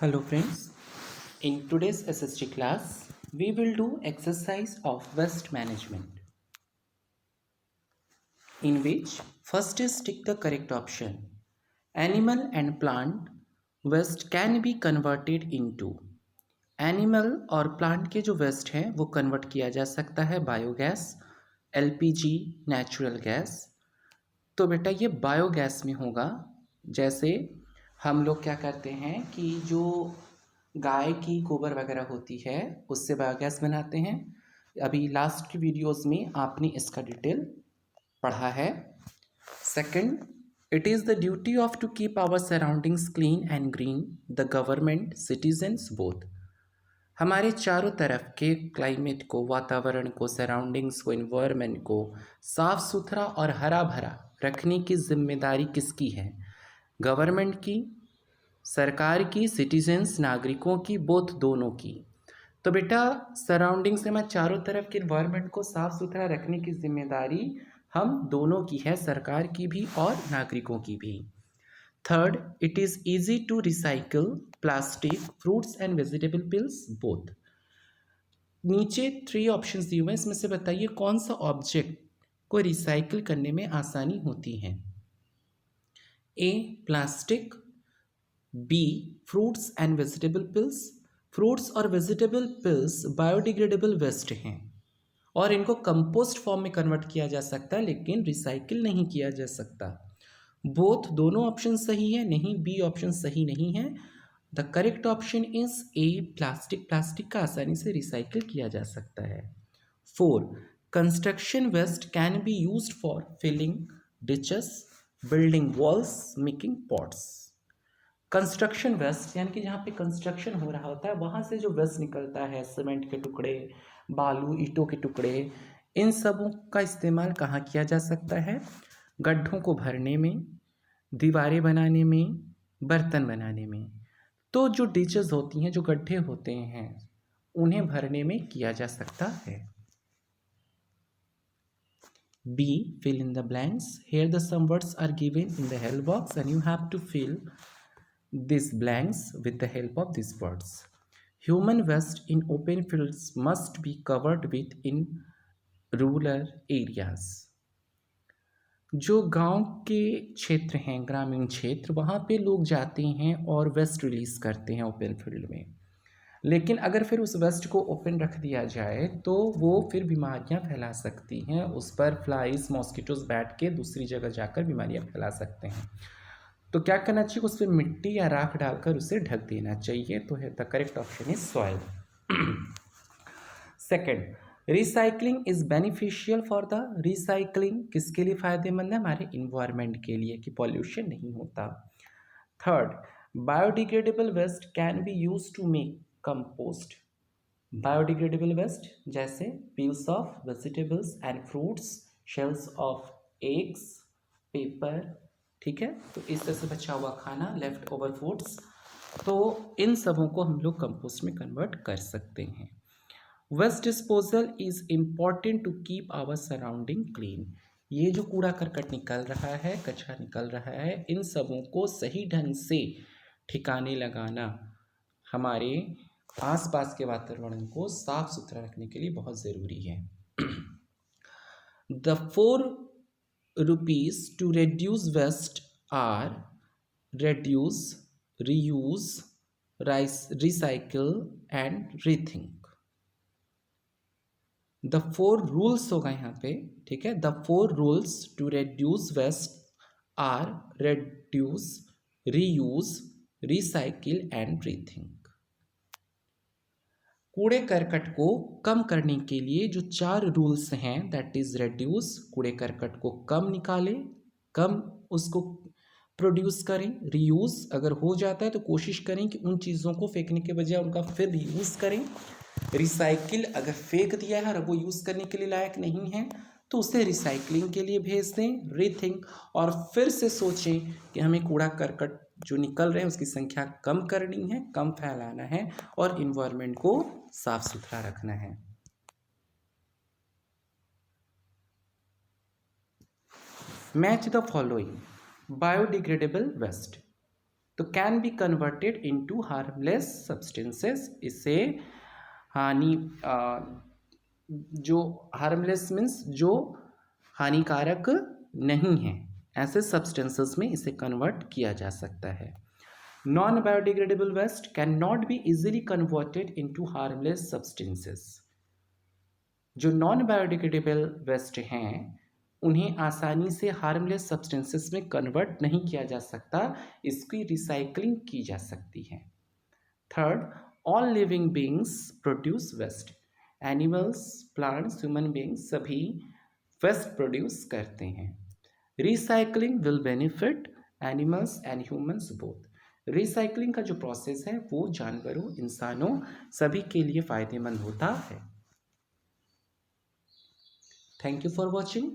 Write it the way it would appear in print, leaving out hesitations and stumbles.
Hello friends, in today's SST class, we will do exercise of waste management, in which first is tick the correct option. Animal and plant waste can be converted into animal और plant के जो waste हैं वो convert किया जा सकता है biogas, LPG, natural gas. तो बेटा ये बायोगैस में होगा। जैसे हम लोग क्या करते हैं कि जो गाय की गोबर वगैरह होती है उससे बायोगैस बनाते हैं। अभी लास्ट की वीडियोस में आपने इसका डिटेल पढ़ा है। Second, it is the duty of to keep our surroundings clean and green, the government, citizens both. हमारे चारों तरफ के क्लाइमेट को, वातावरण को, सराउंडिंग्स को, इन्वायरमेंट को साफ सुथरा और हरा भरा रखने की जिम्मेदारी किसकी है? गवर्नमेंट की, सरकार की, सिटीजन्स, नागरिकों की, बोथ दोनों की। तो बेटा सराउंडिंग्स में चारों तरफ के इन्वायरमेंट को साफ सुथरा रखने की जिम्मेदारी हम दोनों की है, सरकार की भी और नागरिकों की भी। Third, it is easy to recycle plastic, fruits and vegetable peels both. नीचे 3 ऑप्शंस दिए हुए हैं, इसमें से बताइए कौन सा ऑब्जेक्ट को रिसाइकिल करने में आसानी होती है? A plastic, B fruits and vegetable peels. Fruits और वेजिटेबल पिल्स बायोडिग्रेडेबल वेस्ट हैं और इनको कंपोस्ट फॉर्म में कन्वर्ट किया जा सकता है, लेकिन रिसाइकिल नहीं किया जा सकता। बोथ दोनों ऑप्शन सही है, नहीं बी ऑप्शन सही नहीं है। The correct option is a plastic. Plastic का आसानी से रिसाइकिल किया जा सकता है। 4, construction waste can be used for filling ditches, building walls, making pots. Construction waste यानी कि जहाँ पे कंस्ट्रक्शन हो रहा होता है वहाँ से जो वेस्ट निकलता है, सीमेंट के टुकड़े, बालू, ईंटों के टुकड़े, इन सबों का इस्तेमाल कहाँ किया जा सकता है? गड्ढों को भरने में, दीवारें बनाने में, बर्तन बनाने में। तो जो डिचेस होती हैं, जो गड्ढे होते हैं, उन्हें भरने में किया जा सकता है। B, fill in the blanks. Here the some words are given in the help box and you have to fill these blanks with the help of these words. Human waste in open fields must be covered with in rural areas. जो गांव के क्षेत्र हैं, ग्रामीण क्षेत्र, वहाँ पे लोग जाते हैं और वेस्ट रिलीज़ करते हैं ओपन फील्ड में। लेकिन अगर फिर उस वेस्ट को ओपन रख दिया जाए तो वो फिर बीमारियाँ फैला सकती हैं। उस पर फ्लाइज, मॉस्किटोज बैठ के दूसरी जगह जाकर बीमारियाँ फैला सकते हैं। तो क्या करना चाहिए? उस पर मिट्टी या राख डालकर उसे ढक देना चाहिए। तो the correct option is soil. Second, recycling is beneficial for the. Recycling किसके लिए फ़ायदेमंद है? हमारे इन्वायरमेंट के लिए, कि पॉल्यूशन नहीं होता। Third, biodegradable waste can be use to make compost. Biodegradable waste जैसे peels of vegetables and fruits, shells of eggs, paper, ठीक है। तो इस तरह से बचा हुआ खाना, लेफ्ट ओवर फूड्स, तो इन सबों को हम लोग कंपोस्ट में कन्वर्ट कर सकते हैं। Waste disposal is important to keep our surrounding clean. ये जो कूड़ा करकट निकल रहा है, कचरा निकल रहा है, इन सबों को सही ढंग से ठिकाने लगाना हमारे आसपास के वातावरण को साफ सुथरा रखने के लिए बहुत ज़रूरी है। The 4 rupees to reduce waste are reduce, reuse, recycle and rethink. The 4 rules होगा यहाँ पे, ठीक है। The 4 rules to reduce waste are reduce, reuse, recycle and rethink. कूड़े करकट को कम करने के लिए जो 4 रूल्स हैं, दैट इज reduce, कूड़े करकट को कम निकालें, कम उसको प्रोड्यूस करें। रीयूज़, अगर हो जाता है तो कोशिश करें कि उन चीज़ों को फेंकने के बजाय उनका फिर यूज़ करें। रिसाइकिल, अगर फेंक दिया है और वो यूज़ करने के लिए लायक नहीं है तो उसे रिसाइकलिंग के लिए भेज दें। रीथिंक, और फिर से सोचें कि हमें कूड़ा करकट जो निकल रहे हैं उसकी संख्या कम करनी है, कम फैलाना है और इन्वायरमेंट को साफ सुथरा रखना है। Match the following. Biodegradable waste, तो can be converted into harmless substances, इससे हानि जो हार्मलेस मीन्स जो हानिकारक नहीं है, ऐसे सब्सटेंसेस में इसे कन्वर्ट किया जा सकता है। Non biodegradable waste can not be easily converted into harmless substances. जो नॉन बायोडिग्रेडेबल वेस्ट हैं उन्हें आसानी से हार्मलेस सब्सटेंसेस में कन्वर्ट नहीं किया जा सकता, इसकी रिसाइकलिंग की जा सकती है। Third, all living beings produce waste. Animals, plants, human beings सभी वेस्ट प्रोड्यूस करते हैं। Recycling will benefit animals and humans both. Recycling का जो प्रोसेस है वो जानवरों, इंसानों सभी के लिए फायदेमंद होता है। Thank you for watching.